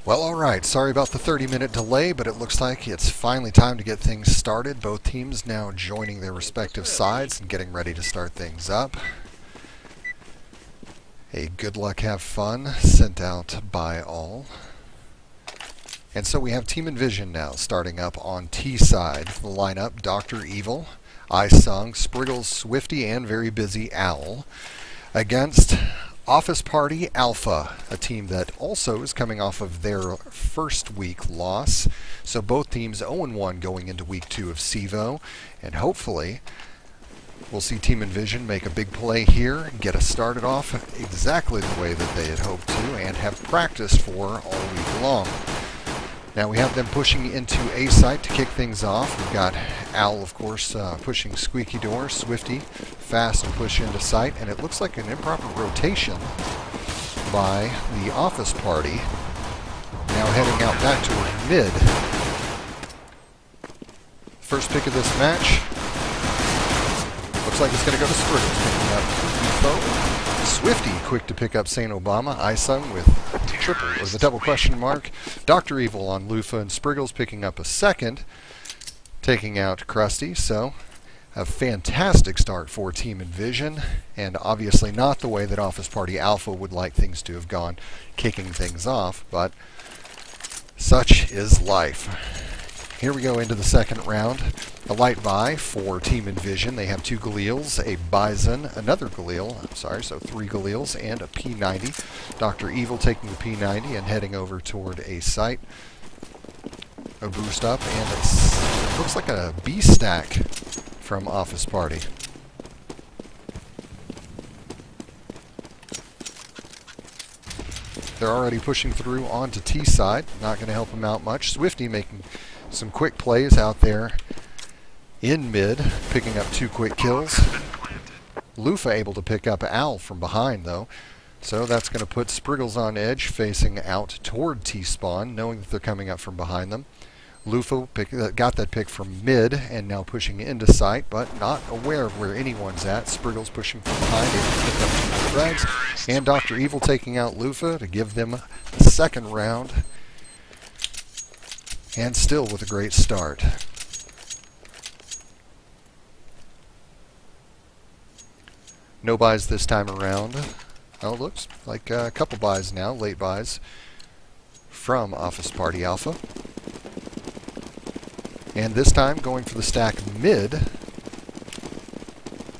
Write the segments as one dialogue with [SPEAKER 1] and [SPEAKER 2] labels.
[SPEAKER 1] Well, alright, sorry about the 30-minute delay, but it looks like it's finally time to get things started. Both teams now joining their respective sides and getting ready to start things up. A good luck, have fun sent out by all. And so we have Team-EnVsn now starting up on T side. The lineup: Dr. Evil, iSung, Spriggles, Swifty, and very busy Owl, against Office Party Alpha, a team that also is coming off of their first week loss. So both teams 0-1 going into week 2 of CEVO, and hopefully we'll see Team-EnVsn make a big play here and get us started off exactly the way that they had hoped to and have practiced for all week long. Now we have them pushing into A site to kick things off. We've got Owl, of course, pushing Squeaky Door, Swifty fast to push into site, and it looks like an improper rotation by the Office Party. Now heading out back toward mid. First pick of this match looks like it's going to go to Spriggles, picking up Foe. Swifty quick to pick up St. Obama. iSung with triple, or the double question mark. Dr. Evil on Lufa, and Spriggles picking up a second, taking out Krusty. So a fantastic start for Team-EnVsn, and obviously not the way that Office Party Alpha would like things to have gone, kicking things off, but such is life. Here we go into the second round. A light buy for Team-EnVsn. They have 2 Galeels, a Bison, another Galeel, so 3 Galeels, and a P90. Dr. Evil taking the P90 and heading over toward a site. A boost up, and it looks like a B stack from Office Party. They're already pushing through onto T side. Not going to help them out much. Swifty making some quick plays out there in mid, picking up 2 quick kills. Lufa able to pick up Owl from behind, though. So that's going to put Spriggles on edge, facing out toward T-spawn, knowing that they're coming up from behind them. Lufa got that pick from mid and now pushing into sight, but not aware of where anyone's at. Spriggles pushing from behind, able to pick up 2 more frags. And Dr. Evil taking out Lufa to give them the second round. And still with a great start. No buys this time around. Oh, it looks like a couple buys now, late buys from Office Party Alpha. And this time going for the stack mid.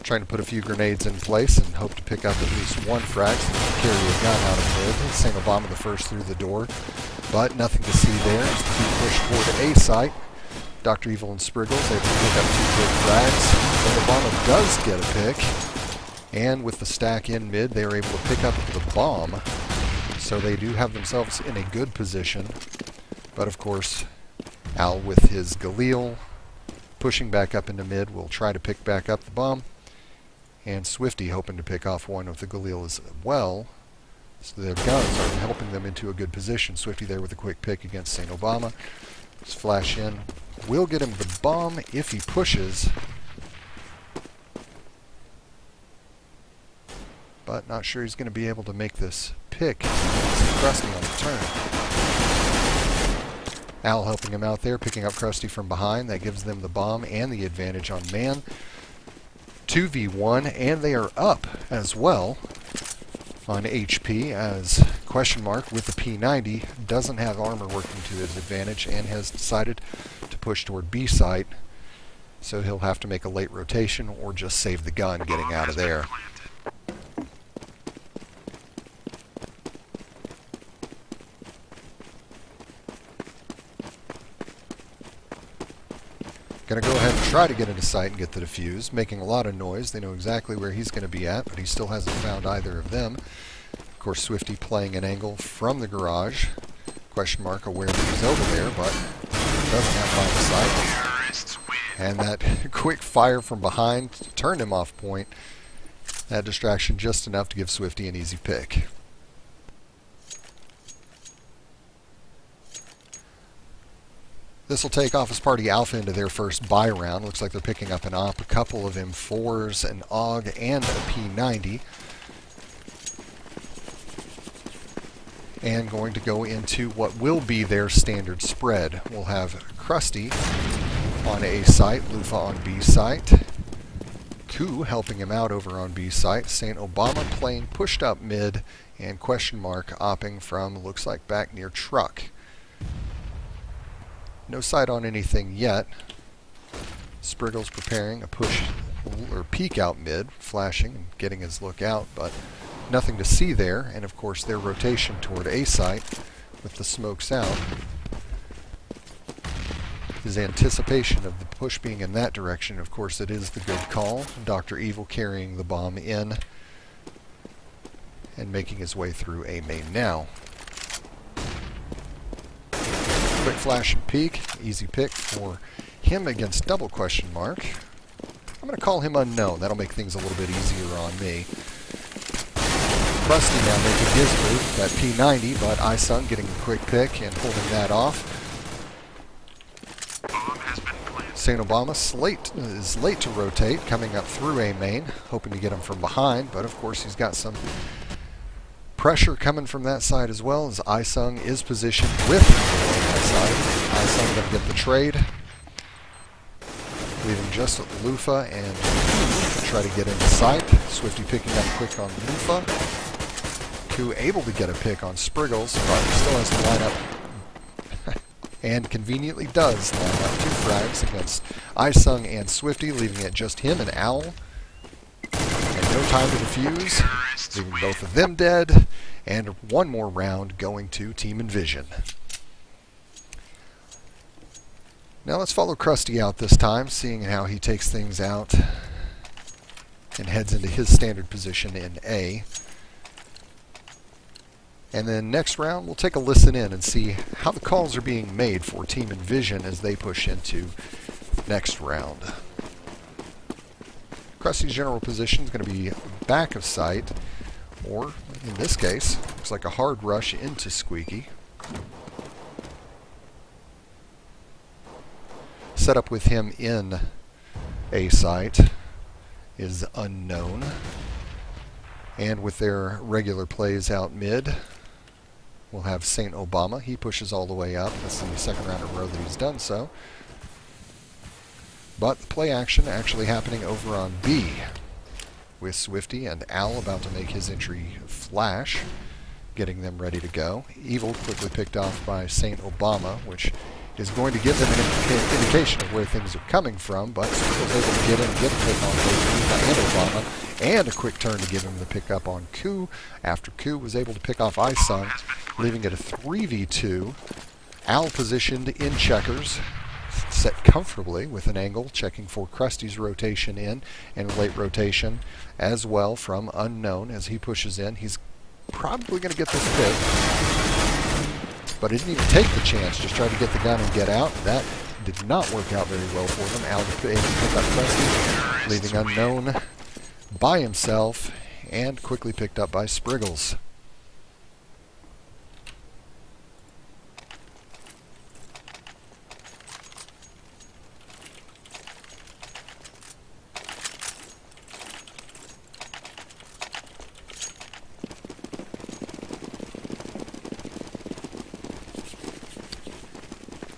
[SPEAKER 1] Trying to put a few grenades in place and hope to pick up at least 1 frag so they can carry a gun out of mid. St. Obama the first through the door, but nothing to see there as the team push toward A site. Dr. Evil and Spriggles able to pick up 2 big frags. St. Obama does get a pick. And with the stack in mid, they are able to pick up the bomb. So they do have themselves in a good position. But of course, Al with his Galeel pushing back up into mid will try to pick back up the bomb. And Swifty hoping to pick off one of the Galeel as well. So their guns are helping them into a good position. Swifty there with a quick pick against St. Obama. Just flash in. Will get him the bomb if he pushes. But not sure he's going to be able to make this pick. Krusty on the turn. Al helping him out there, picking up Krusty from behind. That gives them the bomb and the advantage on man. 2v1, and they are up as well on HP, as question mark with the P90 doesn't have armor working to his advantage and has decided to push toward B site. So he'll have to make a late rotation or just save the gun getting out of there. Going to go ahead and try to get into sight and get the defuse, making a lot of noise. They know exactly where he's going to be at, but he still hasn't found either of them. Of course, Swifty playing an angle from the garage. Question mark aware that he's over there, but doesn't have line of sight. And that quick fire from behind turned him off point. That distraction just enough to give Swifty an easy pick. This will take Office Party Alpha into their first buy round. Looks like they're picking up an AWP, a couple of M4s, an AUG, and a P90. and going to go into what will be their standard spread. We'll have Krusty on A site, Lufa on B site, Koo helping him out over on B site, St. Obama playing pushed up mid, and question mark opping from, looks like, back near truck. No sight on anything yet. Spriggle's preparing a push or peek out mid, flashing and getting his look out, but nothing to see there. And of course their rotation toward A site with the smokes out. His anticipation of the push being in that direction, of course it is the good call. Dr. Evil carrying the bomb in and making his way through A main now. Quick flash and peek, easy pick for him against double question mark. I'm going to call him unknown. That'll make things a little bit easier on me. Krusty now making his move, that P90, but iSung getting a quick pick and holding that off. St. Obama is late to rotate, coming up through A main, hoping to get him from behind, but of course he's got some pressure coming from that side as well, as iSung is positioned with that side. iSung going to get the trade, leaving just Lufa and try to get into sight. Swifty picking up quick on Lufa. Koo able to get a pick on Spriggles, but still has to line up, and conveniently does line up 2 frags against iSung and Swifty, leaving it just him and Owl. And no time to defuse, leaving both of them dead, and one more round going to Team-EnVsn. Now let's follow Krusty out this time, seeing how he takes things out and heads into his standard position in A. And then next round, we'll take a listen in and see how the calls are being made for Team-EnVsn as they push into next round. Krusty's general position is going to be back of sight, or in this case, looks like a hard rush into Squeaky. Set up with him in A site is unknown. And with their regular plays out mid, we'll have St. Obama. He pushes all the way up. That's the second round in a row that he's done so. But the play action actually happening over on B, with Swifty and Owl about to make his entry flash, getting them ready to go. Evil quickly picked off by St. Obama, which is going to give them an indication of where things are coming from, but was able to get in and get a pick on both Lufa and Obama, and a quick turn to give him the pick up on Koo, after Koo was able to pick off iSung, leaving it a 3v2. Owl positioned in checkers, set comfortably with an angle, checking for Krusty's rotation in, and late rotation as well from Unknown as he pushes in. He's probably going to get this pick, but he didn't even take the chance, just tried to get the gun and get out. That did not work out very well for them. Owl able to pick up Krusty, leaving Unknown by himself, and quickly picked up by Spriggles.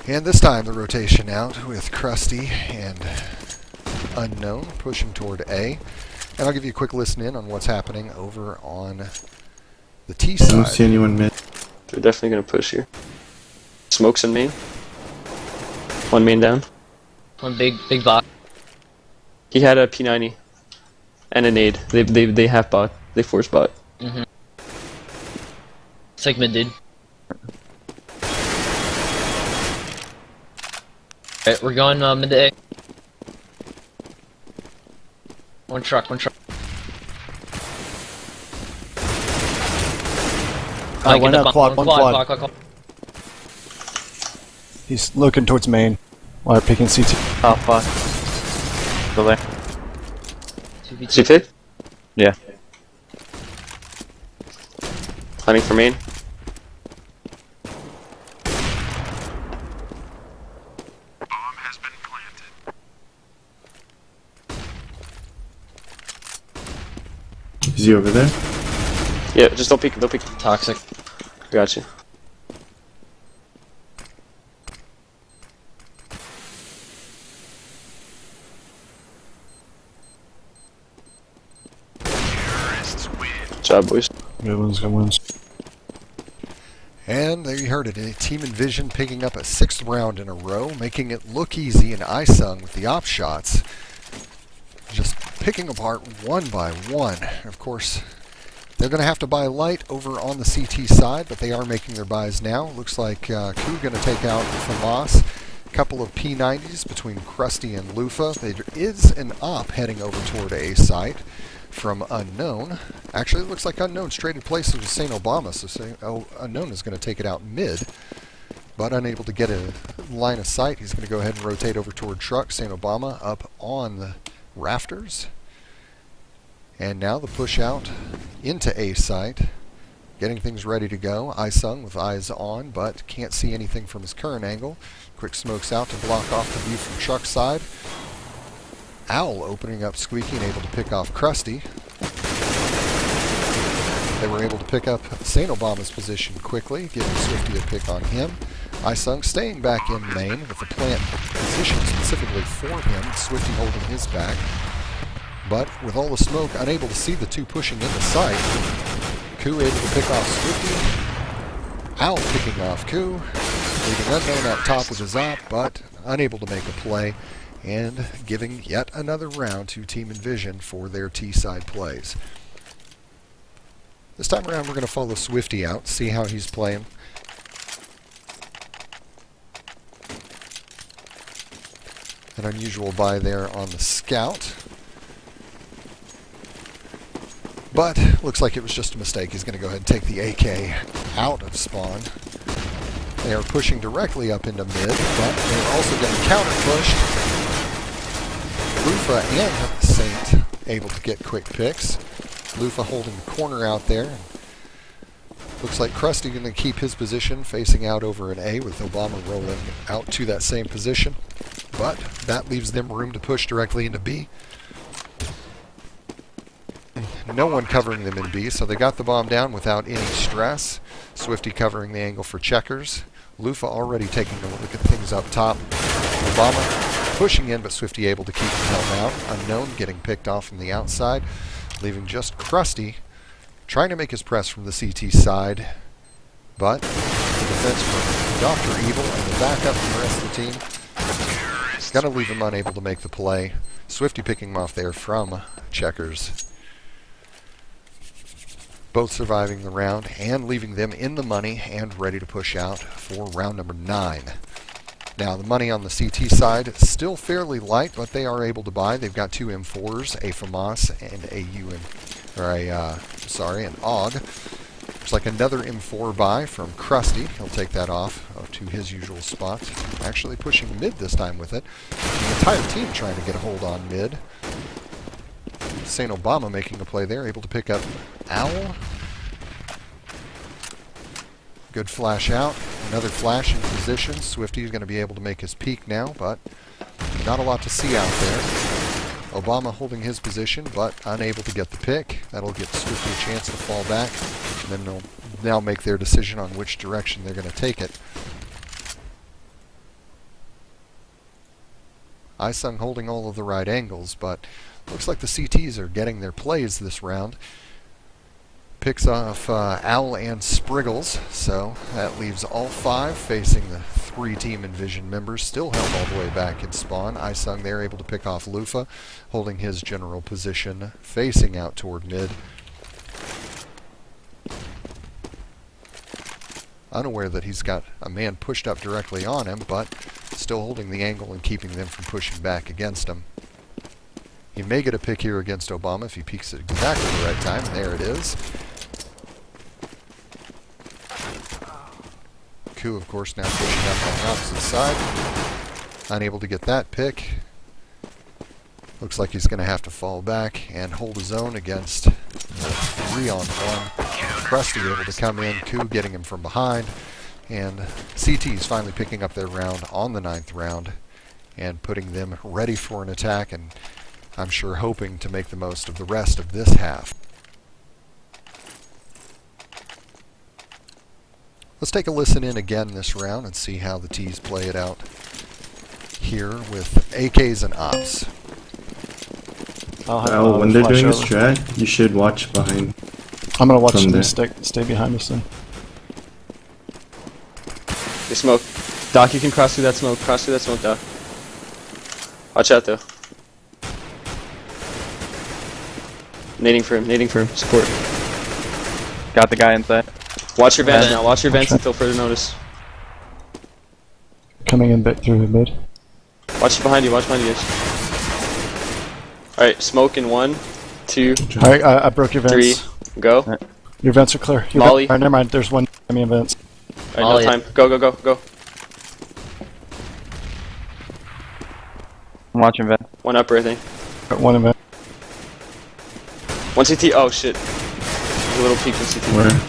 [SPEAKER 1] And this time the rotation out with Krusty and Unknown pushing toward A. And I'll give you a quick listen in on what's happening over on the T side.
[SPEAKER 2] I don't see anyone mid.
[SPEAKER 3] They're definitely going to push here. Smokes in main. One main down.
[SPEAKER 4] One big bot.
[SPEAKER 3] He had a P90 and a nade. They half bot. They force bot.
[SPEAKER 4] Mm-hmm. It's like mid, dude. Alright, we're going mid to A. One truck.
[SPEAKER 5] One up, quad. He's looking towards main while picking CT.
[SPEAKER 6] Oh, fuck. Go there.
[SPEAKER 3] CT?
[SPEAKER 6] Yeah.
[SPEAKER 3] Hunting for main.
[SPEAKER 2] Is he over there?
[SPEAKER 3] Yeah, just don't peek. Don't peek.
[SPEAKER 4] Toxic.
[SPEAKER 3] Gotcha. Good job, boys.
[SPEAKER 5] Good ones, good ones.
[SPEAKER 1] And there you heard it. Team-EnVsn picking up a 6th round in a row, making it look easy, and iSung with the op shots just picking apart one by one. Of course, they're going to have to buy light over on the CT side, but they are making their buys now. Looks like Ku going to take out FAMAS. A couple of P90s between Krusty and Lufa. There is an op heading over toward A site from Unknown. Actually, it looks like Unknown's traded places with St. Obama, so Unknown is going to take it out mid, but unable to get a line of sight. He's going to go ahead and rotate over toward Truck. St. Obama up on the rafters. And now the push out into A site, getting things ready to go. iSung with eyes on, but can't see anything from his current angle. Quick smokes out to block off the view from Truck's side. Owl opening up Squeaky and able to pick off Krusty. They were able to pick up St. Obama's position quickly, giving Swifty a pick on him. iSung staying back in main with the plant position specifically for him. Swifty holding his back. But with all the smoke, unable to see the two pushing into sight. Ku able to pick off Swifty. Owl picking off Ku. Leaving Unknown up top with his op, but unable to make a play. And giving yet another round to Team-EnVsn for their T-side plays. This time around we're going to follow Swifty out, see how he's playing. An unusual buy there on the scout. But looks like it was just a mistake. He's going to go ahead and take the AK out of spawn. They are pushing directly up into mid, but they're also getting counter-pushed. Lufa and Saint able to get quick picks. Lufa holding the corner out there. Looks like Krusty going to keep his position facing out over an A with Obama rolling out to that same position. But that leaves them room to push directly into B. No one covering them in B, so they got the bomb down without any stress. Swifty covering the angle for checkers. Lufa already taking a look at things up top. Obama pushing in, but Swifty able to keep him held out. Unknown getting picked off from the outside, leaving just Krusty trying to make his press from the CT side. But the defense from Dr. Evil and the backup from the rest of the team is going to leave him unable to make the play. Swifty picking him off there from checkers. Both surviving the round and leaving them in the money and ready to push out for round number 9. Now the money on the CT side is still fairly light, but they are able to buy. They've got 2 M4s, a FAMAS and an AUG. Looks like another M4 buy from Krusty. He'll take that off to his usual spot. Actually pushing mid this time with it. The entire team trying to get a hold on mid. St. Obama making a play there, able to pick up Owl. Good flash out. Another flash in position. Swifty is going to be able to make his peek now, but not a lot to see out there. Obama holding his position, but unable to get the pick. That'll give Swifty a chance to fall back, and then they'll now make their decision on which direction they're going to take it. iSung holding all of the right angles, but looks like the CTs are getting their plays this round. Picks off Owl and Spriggles, so that leaves all 5 facing the 3 Team-EnVsn members, still held all the way back in spawn. iSung there able to pick off Lufa, holding his general position, facing out toward mid. Unaware that he's got a man pushed up directly on him, but still holding the angle and keeping them from pushing back against him. He may get a pick here against Obama if he peeks at exactly the right time, and there it is. Ku, of course, now pushing up on the opposite side. Unable to get that pick. Looks like he's going to have to fall back and hold his own against 3-on-1. Krusty able to come in, Ku getting him from behind, and CT's finally picking up their round on the 9th round and putting them ready for an attack, and I'm sure hoping to make the most of the rest of this half. Let's take a listen in again this round and see how the T's play it out here with AKs and ops.
[SPEAKER 2] When they're doing a
[SPEAKER 5] early.
[SPEAKER 2] strat, you should watch behind.
[SPEAKER 5] I'm gonna watch
[SPEAKER 2] from
[SPEAKER 5] them
[SPEAKER 2] there.
[SPEAKER 5] stay behind us then.
[SPEAKER 3] They smoke. Doc, you can cross through that smoke. Cross through that smoke, Doc. Watch out, though. Nading for him. Support.
[SPEAKER 6] Got the guy inside.
[SPEAKER 3] Watch your vents
[SPEAKER 4] Vent.
[SPEAKER 3] now. Watch your vents until further notice.
[SPEAKER 5] Coming in back through the mid.
[SPEAKER 3] Watch behind you. Guys. Alright, smoke in 1, 2,
[SPEAKER 5] Alright, I broke your
[SPEAKER 3] 3,
[SPEAKER 5] vents.
[SPEAKER 3] go.
[SPEAKER 5] Your vents are clear.
[SPEAKER 3] Molly.
[SPEAKER 5] Alright, never mind. There's one enemy in vents.
[SPEAKER 3] Alright, no
[SPEAKER 4] Molly.
[SPEAKER 3] time. Go.
[SPEAKER 6] I'm watching vent.
[SPEAKER 3] One upper, I think.
[SPEAKER 5] One in vent.
[SPEAKER 3] One CT. Oh shit. There's a little peek in CT.
[SPEAKER 2] Where?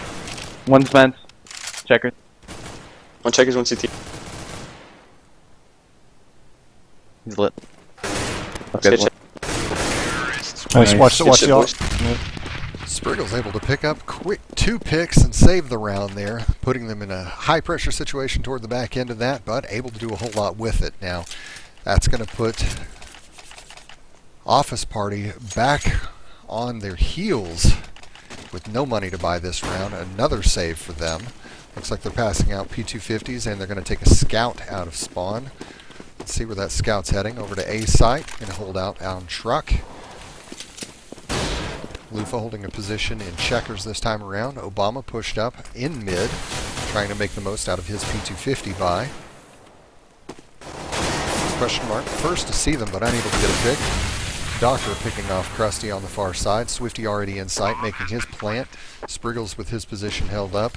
[SPEAKER 6] One's vent. Checker.
[SPEAKER 3] One checkers, one CT.
[SPEAKER 6] He's lit.
[SPEAKER 3] Let's
[SPEAKER 6] Okay,
[SPEAKER 3] get check.
[SPEAKER 5] Nice. Watch
[SPEAKER 3] Good
[SPEAKER 5] the
[SPEAKER 3] shit,
[SPEAKER 5] all.
[SPEAKER 3] boys.
[SPEAKER 1] Spriggle's able to pick up quick 2 picks and save the round there, putting them in a high pressure situation toward the back end of that, but able to do a whole lot with it. Now, that's going to put Office Party back on their heels with no money to buy this round. Another save for them. Looks like they're passing out P250s and they're going to take a scout out of spawn. Let's see where that scout's heading. Over to A site and hold out on truck. Lufa holding a position in checkers this time around. Obama pushed up in mid, trying to make the most out of his P250 buy. Question mark. First to see them, but unable to get a pick. Doctor picking off Krusty on the far side. Swifty already in sight, making his plant. Spriggles with his position held up.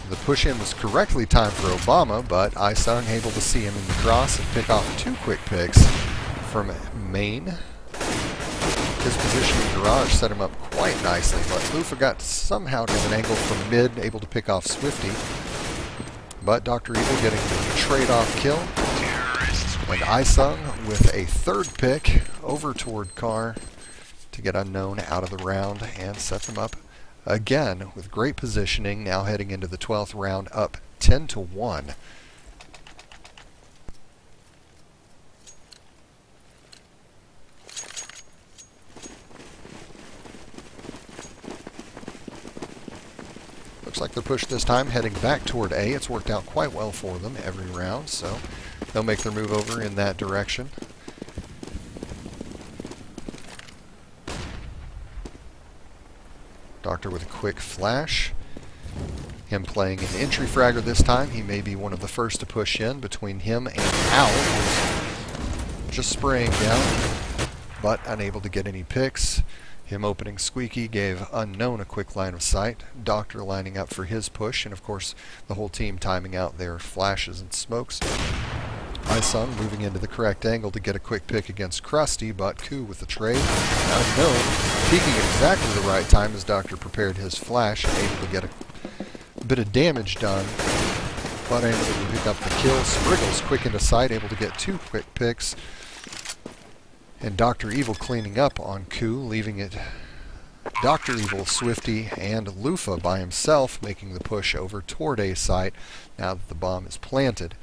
[SPEAKER 1] The push-in was correctly timed for Obama, but Isung able to see him in the cross and pick off 2 quick picks from main. His position in garage set him up quite nicely, but Lufa got somehow to an angle from mid, able to pick off Swifty. But Dr. Evil getting the trade-off kill. And Isung with a 3rd pick over toward Carr to get Unknown out of the round and set them up again with great positioning, now heading into the 12th round up 10-1. Looks like they're pushed this time, heading back toward A. It's worked out quite well for them every round, so they'll make their move over in that direction. Doctor with a quick flash. Him playing an entry fragger this time. He may be one of the first to push in between him and Owl, who's just spraying down, but unable to get any picks. Him opening Squeaky gave Unknown a quick line of sight. Doctor lining up for his push, and of course the whole team timing out their flashes and smokes. Isung moving into the correct angle to get a quick pick against Krusty, but Koo with the trade. Unknown peeking at exactly the right time as Doctor prepared his flash, able to get a bit of damage done, but able to pick up the kill. Spriggles quick into sight, able to get 2 quick picks. And Dr. Evil cleaning up on Koo, leaving it Dr. Evil, Swifty, and Lufa by himself, making the push over toward A site now that the bomb is planted.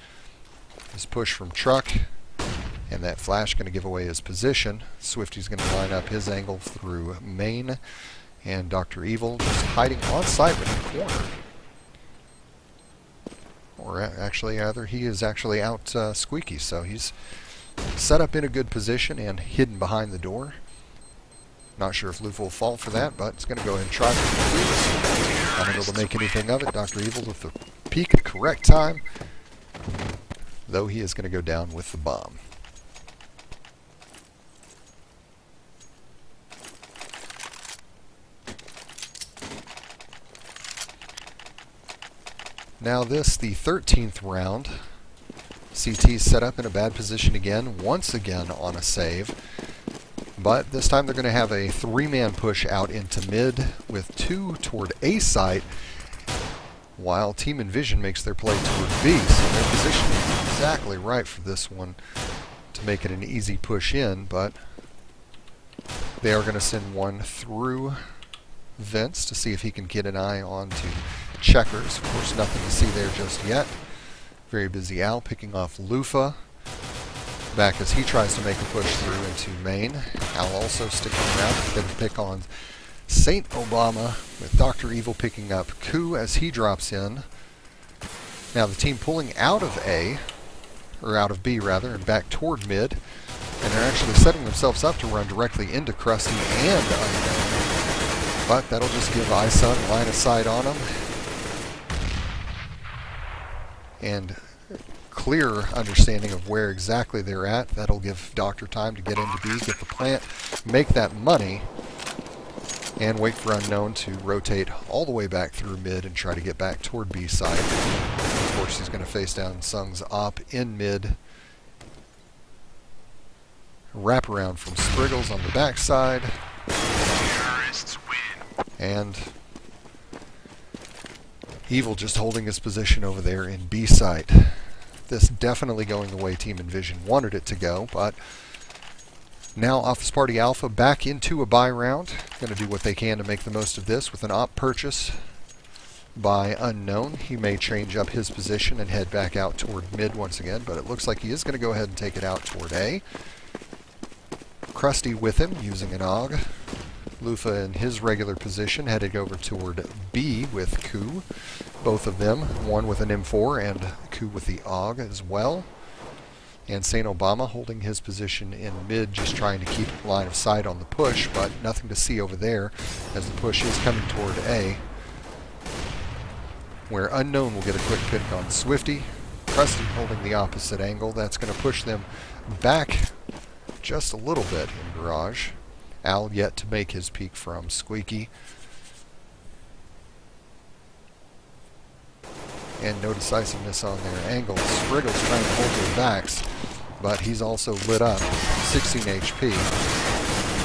[SPEAKER 1] His push from truck, and that flash going to give away his position. Swifty's going to line up his angle through main, and Dr. Evil just hiding on site in the corner. Or actually, either he is actually out Squeaky, so he's set up in a good position and hidden behind the door. Not sure if Lufa will fall for that, but it's going to go ahead and try for the unable to make anything of it. Dr. Evil with the peak at correct time, though he is going to go down with the bomb. Now this, the 13th round. CT's set up in a bad position again, once again on a save. But this time they're going to have a 3-man push out into mid with 2 toward A site, while Team-EnVsn makes their play toward B. So their position is exactly right for this one to make it an easy push in, but they are going to send one through Vince to see if he can get an eye onto Checkers. Of course, nothing to see there just yet. Very busy Al picking off Lufa. Back as he tries to make a push through into main. Al also sticking around. Going to pick on Saint Obama with Dr. Evil picking up Ku as he drops in. Now the team pulling out of A, or out of B rather, and back toward mid. And they're actually setting themselves up to run directly into Krusty and Unknown. But that'll just give iSun line of sight on them. And clear understanding of where exactly they're at. That'll give Doctor time to get into B, get the plant, make that money, and wait for Unknown to rotate all the way back through mid and try to get back toward B side. Of course, he's going to face down Sung's op in mid. Wrap around from Spriggles on the backside. And Evil just holding his position over there in B site. This definitely going the way Team-EnVsn wanted it to go, but now Office Party Alpha back into a buy round. Going to do what they can to make the most of this with an op purchase by Unknown. He may change up his position and head back out toward mid once again, but it looks like he is going to go ahead and take it out toward A. Krusty with him using an AUG. Lufa in his regular position headed over toward B with Ku. Both of them, one with an M4 and Ku with the AUG as well. And Saint Obama holding his position in mid, just trying to keep line of sight on the push, but nothing to see over there as the push is coming toward A. Where Unknown will get a quick pick on Swifty. Krusty holding the opposite angle. That's going to push them back just a little bit in Garage. Al yet to make his peek from Squeaky. And no decisiveness on their angles. Spriggles trying to hold their backs, but he's also lit up. 16 HP.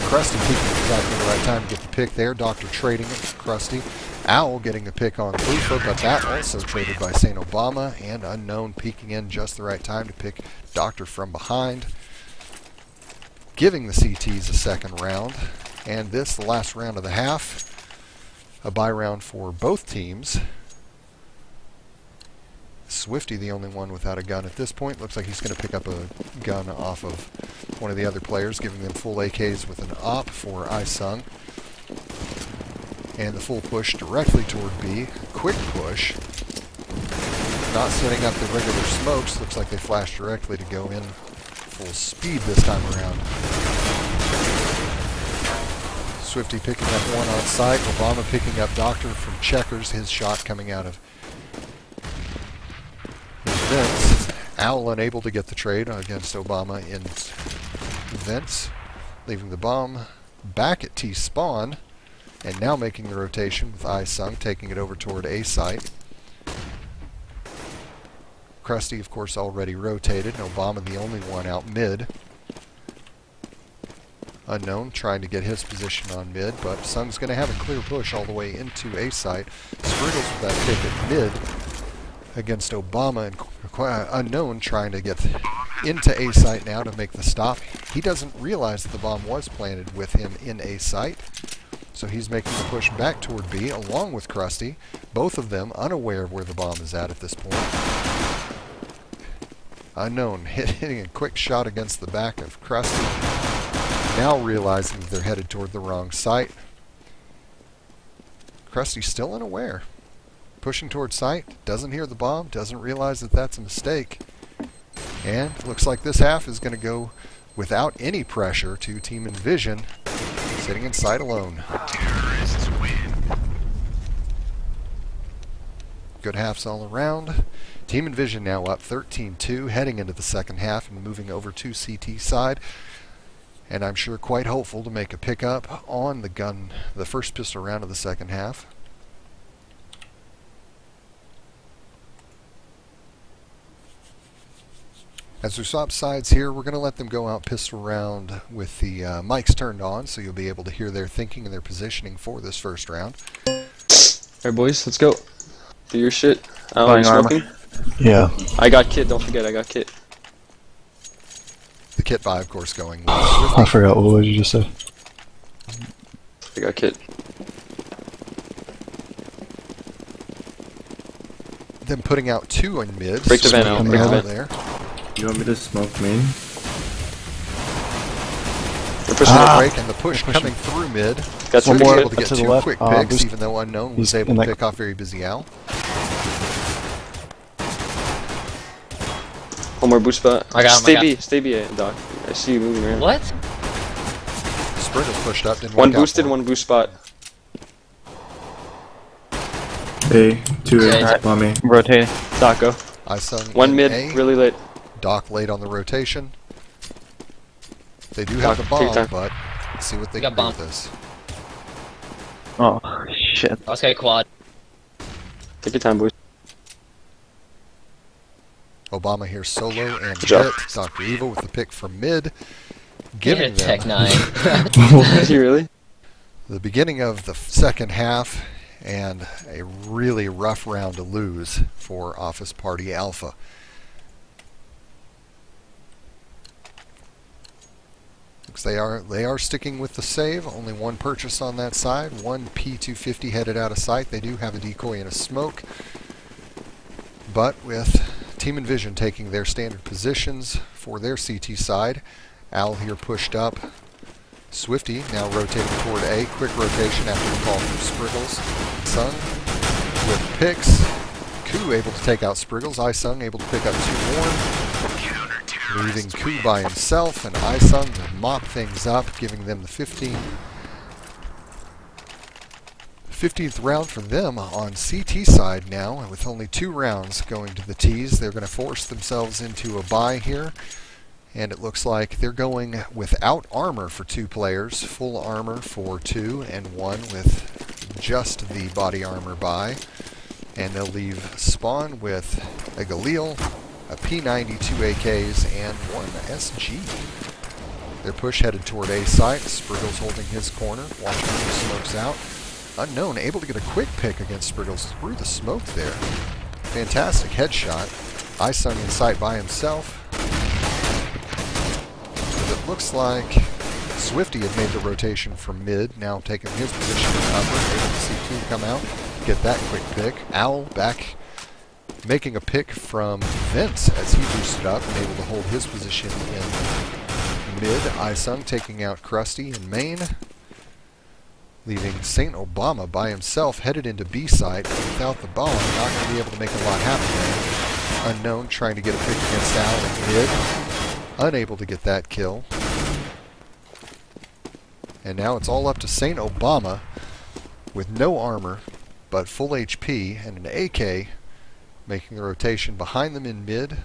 [SPEAKER 1] Krusty peeking exactly the right time to get the pick there. Doctor trading it with Krusty. Owl getting a pick on Lufa, but that also traded by Saint Obama. And Unknown peeking in just the right time to pick Doctor from behind, giving the CTs a second round. And this, the last round of the half, a buy round for both teams. Swifty, the only one without a gun at this point. Looks like he's going to pick up a gun off of one of the other players, giving them full AKs with an op for iSung. And the full push directly toward B. Quick push. Not setting up the regular smokes. Looks like they flashed directly to go in full speed this time around. Swifty picking up one on site. Obama picking up Doctor from Checkers. His shot coming out of Vince. Owl unable to get the trade against Obama in Vince. Leaving the bomb back at T-spawn. And now making the rotation with iSung, taking it over toward A site. Krusty, of course, already rotated. Obama the only one out mid. Unknown trying to get his position on mid, but Sung's going to have a clear push all the way into A site. Spriggles with that pick at mid against Obama, and Unknown trying to get into A site now to make the stop. He doesn't realize that the bomb was planted with him in A site, so he's making the push back toward B along with Krusty, both of them unaware of where the bomb is at this point. Unknown hitting a quick shot against the back of Krusty, now realizing that they're headed toward the wrong site. Krusty still unaware. Pushing toward site, doesn't hear the bomb, doesn't realize that that's a mistake. And looks like this half is going to go without any pressure to Team-EnVsn, sitting in site alone. Good halves all around. Team-EnVsn now up 13-2, heading into the second half and moving over to CT side. And I'm sure quite hopeful to make a pickup on the gun, the first pistol round of the second half. As we swap sides here, we're going to let them go out pistol round with the mics turned on, so you'll be able to hear their thinking and their positioning for this first round.
[SPEAKER 3] Alright boys, let's go. Do your shit. Are
[SPEAKER 6] Buying
[SPEAKER 3] you
[SPEAKER 6] armor.
[SPEAKER 3] smoking?
[SPEAKER 5] Yeah.
[SPEAKER 3] I got kit, don't forget, I got kit.
[SPEAKER 1] The kit buy, of course, going with
[SPEAKER 5] I forgot what you just said.
[SPEAKER 3] I got kit.
[SPEAKER 1] them putting out 2 in mid.
[SPEAKER 3] Break the
[SPEAKER 1] Sweet
[SPEAKER 3] van out,
[SPEAKER 5] break the
[SPEAKER 1] out
[SPEAKER 3] van.
[SPEAKER 1] there.
[SPEAKER 2] You want me to smoke main?
[SPEAKER 3] They're pushing
[SPEAKER 1] The
[SPEAKER 3] it.
[SPEAKER 1] break and the push
[SPEAKER 5] Pushing.
[SPEAKER 1] coming through mid.
[SPEAKER 3] Got
[SPEAKER 5] One
[SPEAKER 3] two
[SPEAKER 5] more.
[SPEAKER 3] good.
[SPEAKER 1] Able to get
[SPEAKER 5] To the
[SPEAKER 1] 2
[SPEAKER 5] left.
[SPEAKER 1] quick
[SPEAKER 5] Uh,
[SPEAKER 1] picks,
[SPEAKER 5] boost-
[SPEAKER 1] even though Unknown was
[SPEAKER 5] he's
[SPEAKER 1] able
[SPEAKER 5] in
[SPEAKER 1] to
[SPEAKER 5] that-
[SPEAKER 1] pick off very busy Al.
[SPEAKER 3] One more boost spot.
[SPEAKER 4] I got him,
[SPEAKER 3] Stay
[SPEAKER 4] I got
[SPEAKER 3] B, stay B, Doc. I see you moving around.
[SPEAKER 4] What?
[SPEAKER 1] Spriggles pushed up, didn't
[SPEAKER 3] One
[SPEAKER 1] work out
[SPEAKER 3] boosted,
[SPEAKER 1] for him.
[SPEAKER 3] one boost spot.
[SPEAKER 2] A, 2 A,
[SPEAKER 4] Okay.
[SPEAKER 2] bomb A.
[SPEAKER 6] Rotating.
[SPEAKER 3] Taco.
[SPEAKER 1] Isung
[SPEAKER 3] One
[SPEAKER 1] in
[SPEAKER 3] mid,
[SPEAKER 1] A.
[SPEAKER 3] really late.
[SPEAKER 1] Doc late on the rotation. They do have
[SPEAKER 3] Doc,
[SPEAKER 1] the
[SPEAKER 3] take
[SPEAKER 1] bomb,
[SPEAKER 3] time.
[SPEAKER 1] but let's see what they
[SPEAKER 4] We
[SPEAKER 1] can
[SPEAKER 4] got
[SPEAKER 1] do with
[SPEAKER 4] bomb.
[SPEAKER 1] this.
[SPEAKER 6] Oh, shit.
[SPEAKER 4] Let's get quad.
[SPEAKER 3] Take your time, boys.
[SPEAKER 1] Obama here solo and
[SPEAKER 3] Good job.
[SPEAKER 1] hit. Dr. Evil with the pick from mid.
[SPEAKER 4] Get
[SPEAKER 1] Giving
[SPEAKER 4] a Tech
[SPEAKER 1] them
[SPEAKER 4] 9.
[SPEAKER 3] Did you really?
[SPEAKER 1] the beginning of the second half and a really rough round to lose for Office Party Alpha. Looks they are sticking with the save. Only one purchase on that side. One P250 headed out of sight. They do have a decoy and a smoke. But with Team-EnVsn taking their standard positions for their CT side, Al here pushed up. Swifty now rotating toward A. Quick rotation after the call from Spriggles. Sung with picks. Koo able to take out Spriggles. Isung able to pick up 2 more. Leaving Koo by himself, and Isung to mop things up, giving them the 15th round for them on CT side now, and with only 2 rounds going to the Ts, they're going to force themselves into a bye here. And it looks like they're going without armor for 2 players, full armor for 2, and 1 with just the body armor buy. And they'll leave spawn with a Galil, a P90, 2 AKs, and 1 SG. Their push headed toward A site. Spriggles holding his corner, watching the smokes out. Unknown able to get a quick pick against Spriggles through the smoke there. Fantastic headshot. Isung in sight by himself. It looks like Swifty had made the rotation from mid, now taking his position in upper, able to see Koo come out, get that quick pick. Owl back, making a pick from Vince as he boosted up and able to hold his position in mid. Isung taking out Krusty in main, leaving St. Obama by himself headed into B site, but without the bomb, not going to be able to make a lot happen there. Unknown trying to get a pick against Owl in mid. Unable to get that kill. And now it's all up to St. Obama with no armor but full HP and an AK making the rotation behind them in mid.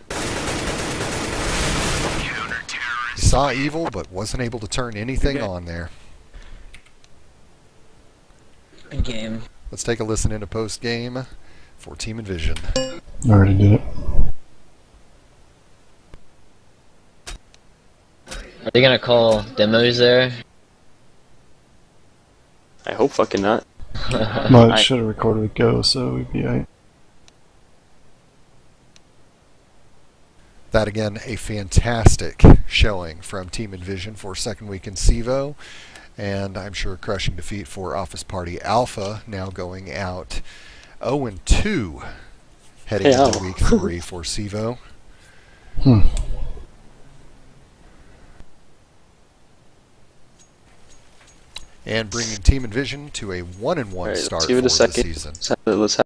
[SPEAKER 1] He saw evil but wasn't able to turn anything on there.
[SPEAKER 4] Good game.
[SPEAKER 1] Let's take a listen into post game for Team-EnVsn.
[SPEAKER 5] Already did it.
[SPEAKER 4] Are they gonna call demos there?
[SPEAKER 3] I hope fucking not.
[SPEAKER 5] Well, it should have recorded with Go, so we'd be alright.
[SPEAKER 1] That again, a fantastic showing from Team-EnVsn for second week in CEVO. And I'm sure a crushing defeat for Office Party Alpha, now going out 0-2 heading
[SPEAKER 3] Hey,
[SPEAKER 1] into
[SPEAKER 3] Al.
[SPEAKER 1] week 3 for CEVO. And bringing Team-EnVsn to a 1-1
[SPEAKER 3] Alright,
[SPEAKER 1] start
[SPEAKER 3] let's give it
[SPEAKER 1] for
[SPEAKER 3] a
[SPEAKER 1] the
[SPEAKER 3] second.
[SPEAKER 1] season.
[SPEAKER 3] Let's have